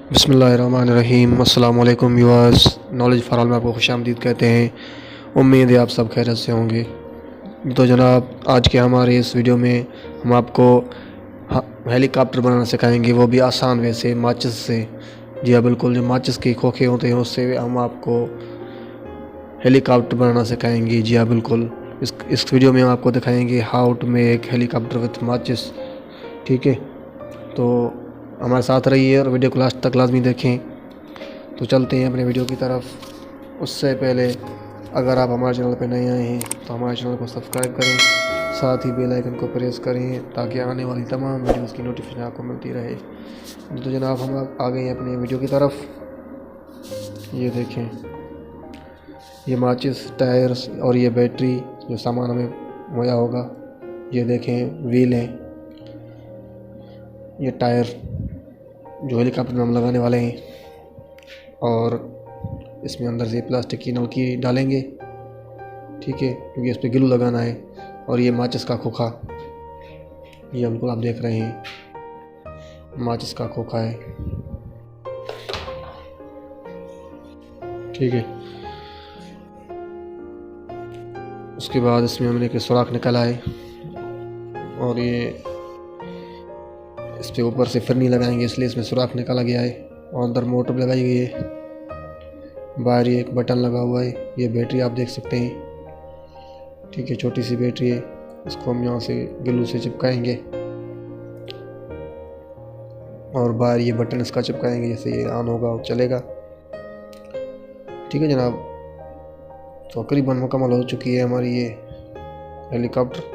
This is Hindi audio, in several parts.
बिस्मिल्लाहिर्रहमानिर्रहीम। अस्सलाम वालेकुम व्यूअर्स, नॉलेज फॉर ऑल में आपको खुशामदीद कहते हैं। उम्मीद है आप सब खैरियत से होंगे। तो जनाब, आज के हमारे इस वीडियो में हम आपको हेलीकॉप्टर बनाना सिखाएंगे, वो भी आसान वे से, माचिस से। जी हाँ, बिल्कुल, जो माचिस के खोखे होते हैं उससे हम आपको हेलीकॉप्टर बनाना सिखाएंगे। जी हाँ, बिल्कुल। इस वीडियो में हम आपको दिखाएंगे how to make helicopter with माचिस। ठीक है, तो हमारे साथ रहिए और वीडियो को लास्ट तक लाजमी देखें। तो चलते हैं अपने वीडियो की तरफ। उससे पहले अगर आप हमारे चैनल पर नए आए हैं तो हमारे चैनल को सब्सक्राइब करें, साथ ही बेल आइकन को प्रेस करें ताकि आने वाली तमाम वीडियोस की नोटिफिकेशन आपको मिलती रहे। तो जनाब, हम आ गए हैं अपने वीडियो की तरफ। ये देखें, ये माचिस, टायर्स और ये बैटरी जो सामान हमें मुहैया होगा। ये देखें, व्हील हैं, ये टायर जो हेलीकॉप्टर में हम लगाने वाले हैं, और इसमें अंदर से प्लास्टिक की नलकी डालेंगे। ठीक है, क्योंकि इस पर ग्लू लगाना है। और ये माचिस का खोखा, ये बिल्कुल आप देख रहे हैं, माचिस का खोखा है। ठीक है, उसके बाद इसमें हमने एक सुराख निकाला है और ये इस पे ऊपर से फिरनी लगाएंगे, इसलिए इसमें सुराख निकाला गया है। और अंदर मोटर लगाई गई है, बाहर ये एक बटन लगा हुआ है। ये बैटरी आप देख सकते हैं। ठीक है, छोटी सी बैटरी है। इसको हम यहाँ से ग्लू से चिपकाएंगे और बाहर ये बटन इसका चिपकाएंगे, जैसे ये ऑन होगा और चलेगा। ठीक है जनाब, तो करीबन मुकम्मल हो चुकी है हमारी ये हेलीकॉप्टर।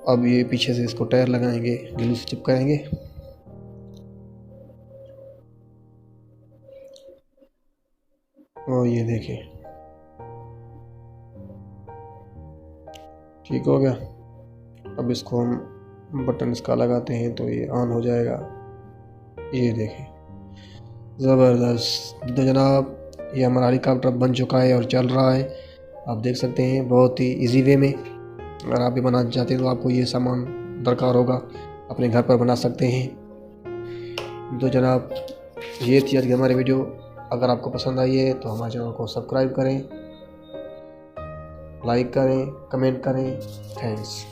अब ये पीछे से इसको टायर लगाएंगे, ग्लू से चिपकाएंगे। और ये देखें, ठीक हो गया। अब इसको हम बटन इसका लगाते हैं तो ये ऑन हो जाएगा। ये देखें, ज़बरदस्त। तो जनाब, ये हमारा हेलीकॉप्टर बन चुका है और चल रहा है। आप देख सकते हैं, बहुत ही इजी वे में। अगर आप भी बनाना चाहते हैं तो आपको ये सामान दरकार होगा, अपने घर पर बना सकते हैं। तो जनाब, ये थी आज की हमारी वीडियो। अगर आपको पसंद आई है तो हमारे चैनल को सब्सक्राइब करें, लाइक करें, कमेंट करें। थैंक्स।